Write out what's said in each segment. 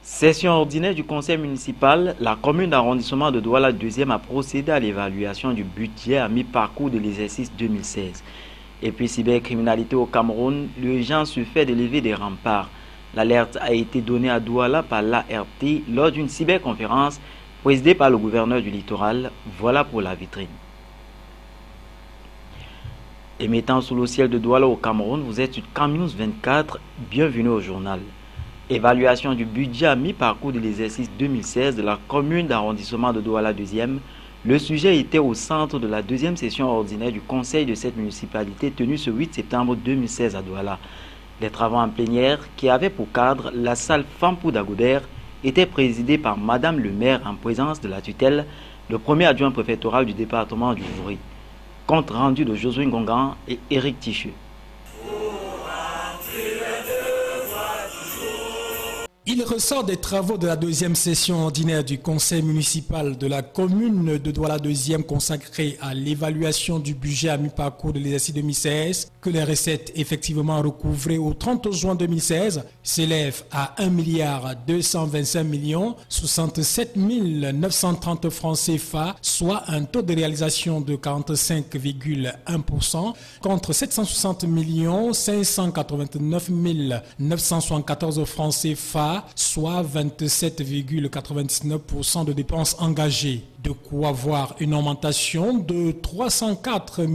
Session ordinaire du conseil municipal, la commune d'arrondissement de Douala 2e a procédé à l'évaluation du budget à mi-parcours de l'exercice 2016. Et puis cybercriminalité au Cameroun, l'urgence se fait de lever des remparts. L'alerte a été donnée à Douala par l'ART lors d'une cyberconférence présidée par le gouverneur du littoral. Voilà pour la vitrine. Émettant sous le ciel de Douala au Cameroun, vous êtes sur CamNews 24, bienvenue au journal. Évaluation du budget à mi-parcours de l'exercice 2016 de la commune d'arrondissement de Douala 2e. Le sujet était au centre de la deuxième session ordinaire du conseil de cette municipalité tenue ce 8 septembre 2016 à Douala. Les travaux en plénière, qui avaient pour cadre la salle Fampou d'Agoder, étaient présidés par Madame le maire en présence de la tutelle, le premier adjoint préfectoral du département du Vouri. Compte rendu de Josué Ngongan et Éric Ticheux. Il ressort des travaux de la deuxième session ordinaire du conseil municipal de la commune de Douala 2e consacrée à l'évaluation du budget à mi-parcours de l'exercice 2016 que les recettes effectivement recouvrées au 30 juin 2016 s'élèvent à 1 225 930 francs CFA, soit un taux de réalisation de 45,1% contre 760 589 974 francs CFA, soit 27,99% de dépenses engagées. De quoi voir une augmentation de 304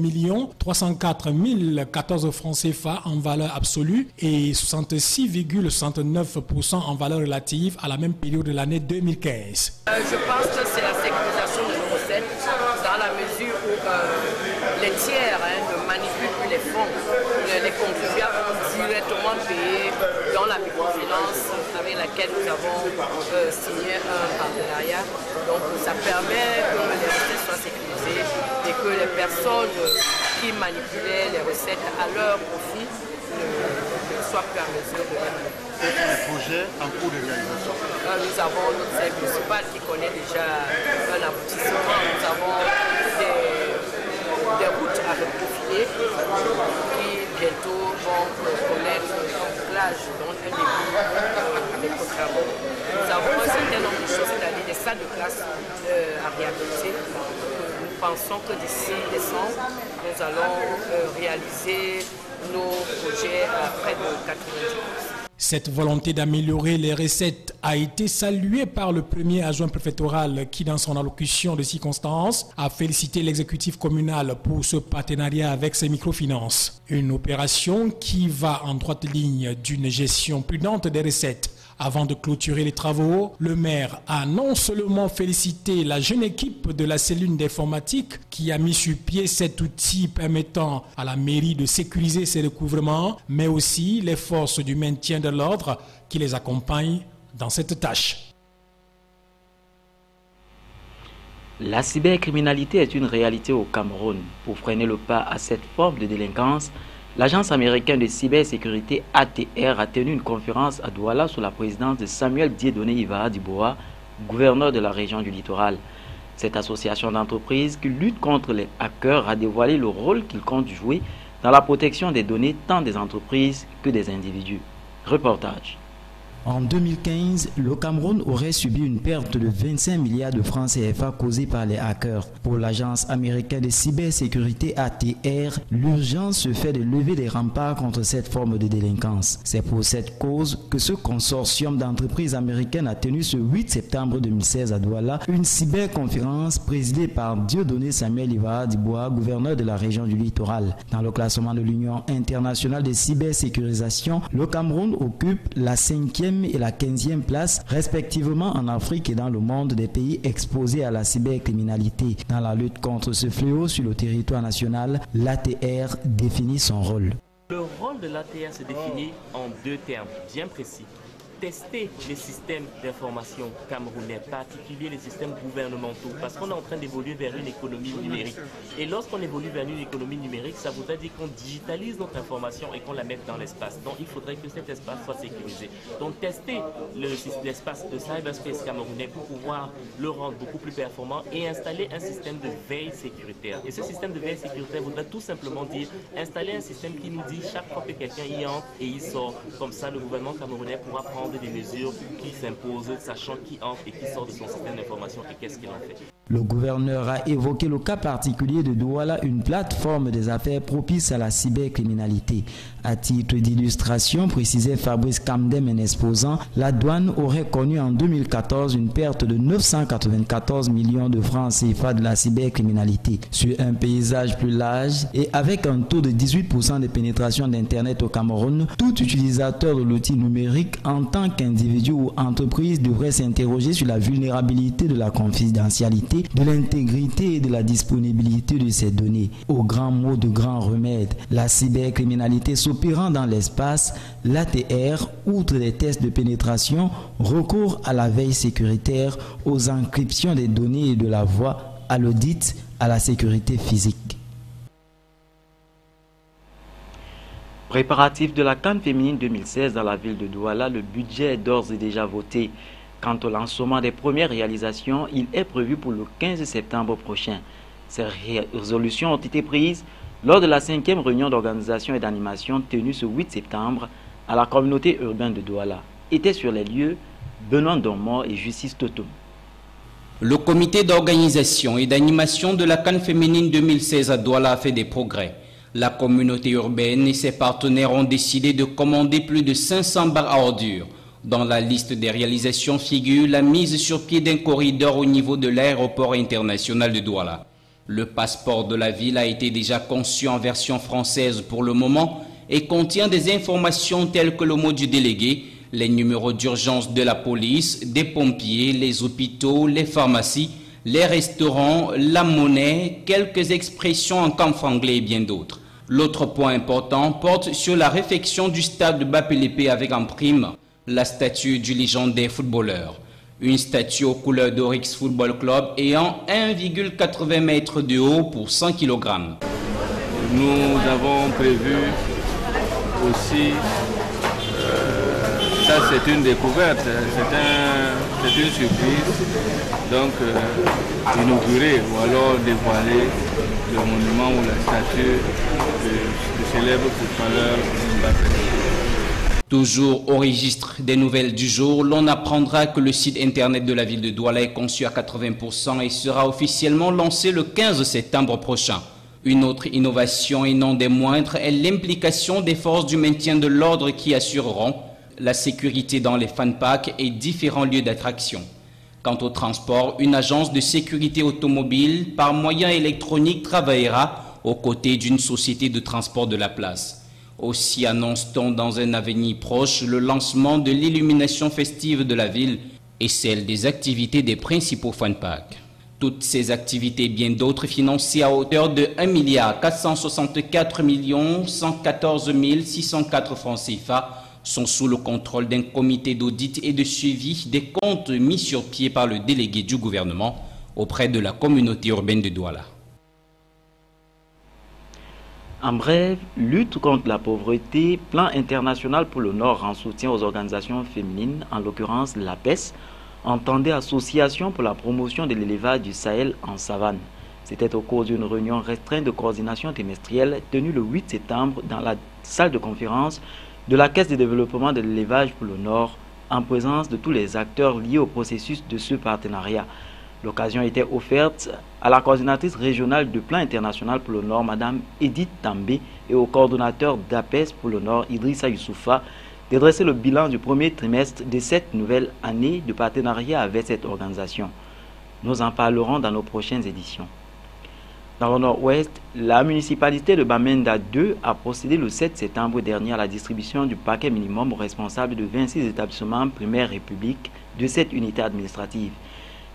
014 francs CFA en valeur absolue et 66,69% en valeur relative à la même période de l'année 2015. Je pense que c'est la sécurisation de nos recettes dans la mesure où les tiers ne manipulent plus les fonds. Les contribuables ont directement payé dans la microfinance avec laquelle nous avons signé un partenariat. Donc ça permet que les recettes soient sécurisées et que les personnes qui manipulaient les recettes à leur profit ne soient plus en mesure de les manipuler. Quels sont les projets en cours de réalisation? Nous avons notre conseil municipal qui connaît déjà un aboutissement. Nous avons des routes à reprofiler qui bientôt vont connaître un bouclage, donc un début avec nos travaux. Nous avons un certain nombre de choses, c'est-à-dire des salles de classe à réhabiliter. Nous pensons que d'ici décembre, nous allons réaliser nos projets à près de 90%. Cette volonté d'améliorer les recettes a été saluée par le premier adjoint préfectoral qui, dans son allocution de circonstance, a félicité l'exécutif communal pour ce partenariat avec ses microfinances. Une opération qui va en droite ligne d'une gestion prudente des recettes. Avant de clôturer les travaux, le maire a non seulement félicité la jeune équipe de la cellule d'informatique qui a mis sur pied cet outil permettant à la mairie de sécuriser ses recouvrements, mais aussi les forces du maintien de l'ordre qui les accompagnent dans cette tâche. La cybercriminalité est une réalité au Cameroun. Pour freiner le pas à cette forme de délinquance, l'agence américaine de cybersécurité ATR a tenu une conférence à Douala sous la présidence de Samuel Dieudonné Ivara Diboa, gouverneur de la région du littoral. Cette association d'entreprises qui lutte contre les hackers a dévoilé le rôle qu'il compte jouer dans la protection des données tant des entreprises que des individus. Reportage. En 2015, le Cameroun aurait subi une perte de 25 milliards de francs CFA causée par les hackers. Pour l'agence américaine de cybersécurité ATR, l'urgence se fait de lever les remparts contre cette forme de délinquance. C'est pour cette cause que ce consortium d'entreprises américaines a tenu ce 8 septembre 2016 à Douala une cyberconférence présidée par Dieudonné Samuel Ivara Diboa, gouverneur de la région du littoral. Dans le classement de l'Union internationale de cybersécurisation, le Cameroun occupe la 5e et la 15e place, respectivement en Afrique et dans le monde des pays exposés à la cybercriminalité. Dans la lutte contre ce fléau sur le territoire national, l'ATR définit son rôle. Le rôle de l'ATR se définit en deux termes bien précis. tester les systèmes d'information camerounais, particuliers les systèmes gouvernementaux, parce qu'on est en train d'évoluer vers une économie numérique. Et lorsqu'on évolue vers une économie numérique, ça voudrait dire qu'on digitalise notre information et qu'on la mette dans l'espace. Donc il faudrait que cet espace soit sécurisé. Donc tester l'espace de cyberspace camerounais pour pouvoir le rendre beaucoup plus performant et installer un système de veille sécuritaire. Et ce système de veille sécuritaire voudrait tout simplement dire installer un système qui nous dit chaque fois que quelqu'un y entre et y sort. Comme ça, le gouvernement camerounais pourra prendre des mesures qui s'imposent, sachant qui entre et qui sort de son système d'information et qu'est-ce qu'il en fait. Le gouverneur a évoqué le cas particulier de Douala, une plateforme des affaires propice à la cybercriminalité. À titre d'illustration, précisait Fabrice Kamdem en exposant, la douane aurait connu en 2014 une perte de 994 millions de francs CFA de la cybercriminalité. Sur un paysage plus large et avec un taux de 18% de pénétration d'Internet au Cameroun, tout utilisateur de l'outil numérique en tant qu'individu ou entreprise devrait s'interroger sur la vulnérabilité de la confidentialité, de l'intégrité et de la disponibilité de ces données. Au grand mot de grand remède, la cybercriminalité s'opérant dans l'espace, l'ATR, outre les tests de pénétration, recourt à la veille sécuritaire, aux encryptions des données et de la voix, à l'audit, à la sécurité physique. Préparatif de la CAN féminine 2016 dans la ville de Douala, le budget est d'ores et déjà voté. Quant au lancement des premières réalisations, il est prévu pour le 15 septembre prochain. Ces résolutions ont été prises lors de la 5e réunion d'organisation et d'animation tenue ce 8 septembre à la communauté urbaine de Douala. Étaient sur les lieux Benoît Dormont et Justice Toto. Le comité d'organisation et d'animation de la CAN féminine 2016 à Douala a fait des progrès. La communauté urbaine et ses partenaires ont décidé de commander plus de 500 barres à ordures. Dans la liste des réalisations figure la mise sur pied d'un corridor au niveau de l'aéroport international de Douala. Le passeport de la ville a été déjà conçu en version française pour le moment et contient des informations telles que le mot du délégué, les numéros d'urgence de la police, des pompiers, les hôpitaux, les pharmacies, les restaurants, la monnaie, quelques expressions en camp franglais et bien d'autres. L'autre point important porte sur la réfection du stade de Bapelépé avec en prime la statue du légendaire footballeur. Une statue aux couleurs d'Orix Football Club ayant 1,80 m de haut pour 100 kg. Nous avons prévu aussi, ça c'est une découverte, c'est une surprise, donc inaugurer ou alors dévoiler le monument ou la statue du célèbre footballeur Mbappé. Toujours au registre des nouvelles du jour, l'on apprendra que le site internet de la ville de Douala est conçu à 80% et sera officiellement lancé le 15 septembre prochain. Une autre innovation et non des moindres est l'implication des forces du maintien de l'ordre qui assureront la sécurité dans les fanpacks et différents lieux d'attraction. Quant au transport, une agence de sécurité automobile par moyen électronique travaillera aux côtés d'une société de transport de la place. Aussi annonce-t-on dans un avenir proche le lancement de l'illumination festive de la ville et celle des activités des principaux fanpacks. Toutes ces activités et bien d'autres financées à hauteur de 1 464 114 604 francs CFA sont sous le contrôle d'un comité d'audit et de suivi des comptes mis sur pied par le délégué du gouvernement auprès de la communauté urbaine de Douala. En bref, lutte contre la pauvreté, plan international pour le Nord en soutien aux organisations féminines, en l'occurrence l'APES, entendait Association pour la promotion de l'élevage du Sahel en savane. C'était au cours d'une réunion restreinte de coordination trimestrielle tenue le 8 septembre dans la salle de conférence de la Caisse de développement de l'élevage pour le Nord, en présence de tous les acteurs liés au processus de ce partenariat. L'occasion était offerte à la coordinatrice régionale du plan international pour le Nord, Mme Edith També, et au coordonnateur d'APES pour le Nord, Idrissa Youssoufa, de dresser le bilan du premier trimestre de cette nouvelle année de partenariat avec cette organisation. Nous en parlerons dans nos prochaines éditions. Dans le Nord-Ouest, la municipalité de Bamenda 2 a procédé le 7 septembre dernier à la distribution du paquet minimum aux responsables de 26 établissements primaires républiques de cette unité administrative.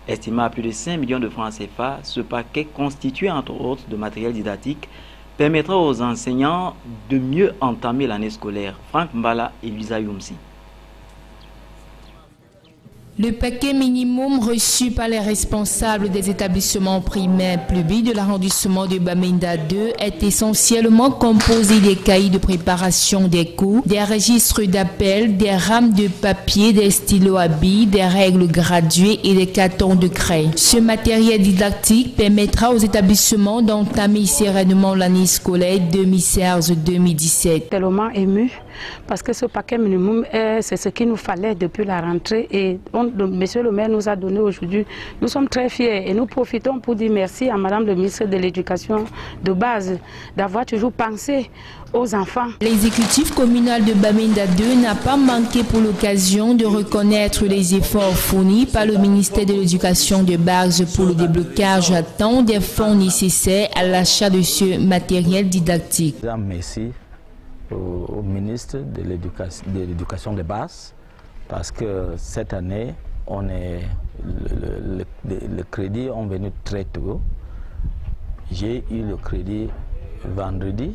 Estimé à plus de 5 millions de francs CFA, ce paquet, constitué entre autres de matériel didactique, permettra aux enseignants de mieux entamer l'année scolaire. Franck Mbala et Luisa Youmsi. Le paquet minimum reçu par les responsables des établissements primaires publics de l'arrondissement de Bamenda 2 est essentiellement composé des cahiers de préparation des cours, des registres d'appel, des rames de papier, des stylos à billes, des règles graduées et des cartons de craie. Ce matériel didactique permettra aux établissements d'entamer sereinement l'année scolaire 2016-2017. Tellement ému parce que ce paquet minimum, c'est ce qu'il nous fallait depuis la rentrée et Monsieur le maire nous a donné aujourd'hui. Nous sommes très fiers et nous profitons pour dire merci à Madame le ministre de l'Éducation de base d'avoir toujours pensé aux enfants. L'exécutif communal de Bamenda 2 n'a pas manqué pour l'occasion de reconnaître les efforts fournis par le ministère de l'Éducation de base pour le déblocage à temps des fonds nécessaires à l'achat de ce matériel didactique. Merci au ministre de l'Éducation de base parce que cette année, le crédit est venu très tôt. J'ai eu le crédit vendredi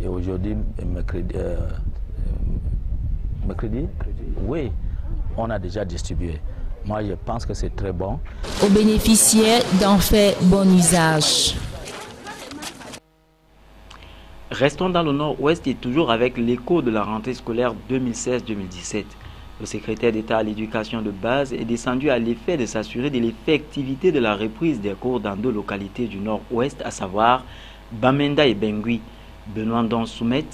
et aujourd'hui, mercredi, oui, on a déjà distribué. Moi, je pense que c'est très bon. Aux bénéficiaires d'en faire bon usage. Restons dans le nord-ouest et toujours avec l'écho de la rentrée scolaire 2016-2017. Le secrétaire d'État à l'éducation de base est descendu à l'effet de s'assurer de l'effectivité de la reprise des cours dans deux localités du nord-ouest, à savoir Bamenda et Bengui. Benoît Ndong Soumet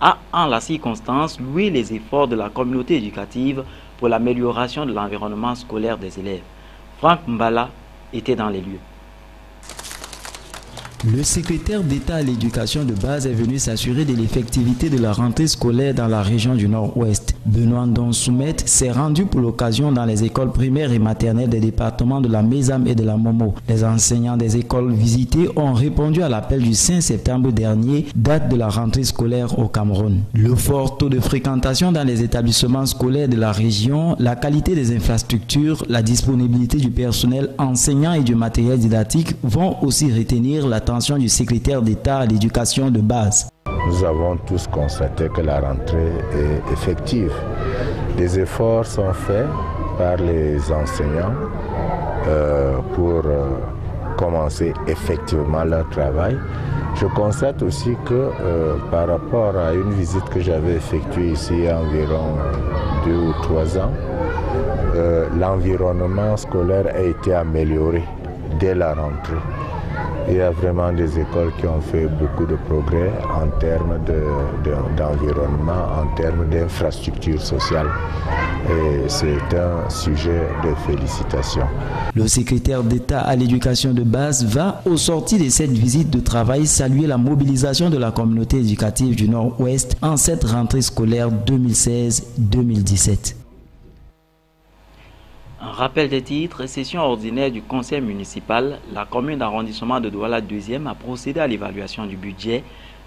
a en la circonstance loué les efforts de la communauté éducative pour l'amélioration de l'environnement scolaire des élèves. Franck Mbala était dans les lieux. Le secrétaire d'État à l'éducation de base est venu s'assurer de l'effectivité de la rentrée scolaire dans la région du Nord-Ouest. Benoît Ndong Soumet s'est rendu pour l'occasion dans les écoles primaires et maternelles des départements de la Mézam et de la Momo. Les enseignants des écoles visitées ont répondu à l'appel du 5 septembre dernier, date de la rentrée scolaire au Cameroun. Le fort taux de fréquentation dans les établissements scolaires de la région, la qualité des infrastructures, la disponibilité du personnel enseignant et du matériel didactique vont aussi retenir l'attention du secrétaire d'État à l'éducation de base. Nous avons tous constaté que la rentrée est effective. Des efforts sont faits par les enseignants pour commencer effectivement leur travail. Je constate aussi que par rapport à une visite que j'avais effectuée ici il y a environ 2 ou 3 ans, l'environnement scolaire a été amélioré dès la rentrée. Il y a vraiment des écoles qui ont fait beaucoup de progrès en termes d'environnement, en termes d'infrastructures sociales. Et c'est un sujet de félicitations. Le secrétaire d'État à l'éducation de base va, au sorti de cette visite de travail, saluer la mobilisation de la communauté éducative du Nord-Ouest en cette rentrée scolaire 2016-2017. Un rappel des titres, session ordinaire du conseil municipal, la commune d'arrondissement de Douala 2e a procédé à l'évaluation du budget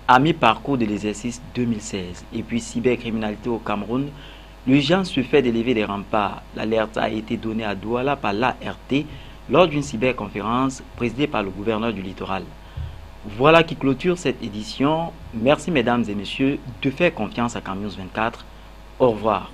à mi-parcours de l'exercice 2016. Et puis cybercriminalité au Cameroun, l'urgence se fait d'élever des remparts. L'alerte a été donnée à Douala par l'ART lors d'une cyberconférence présidée par le gouverneur du littoral. Voilà qui clôture cette édition. Merci mesdames et messieurs de faire confiance à CamNews 24. Au revoir.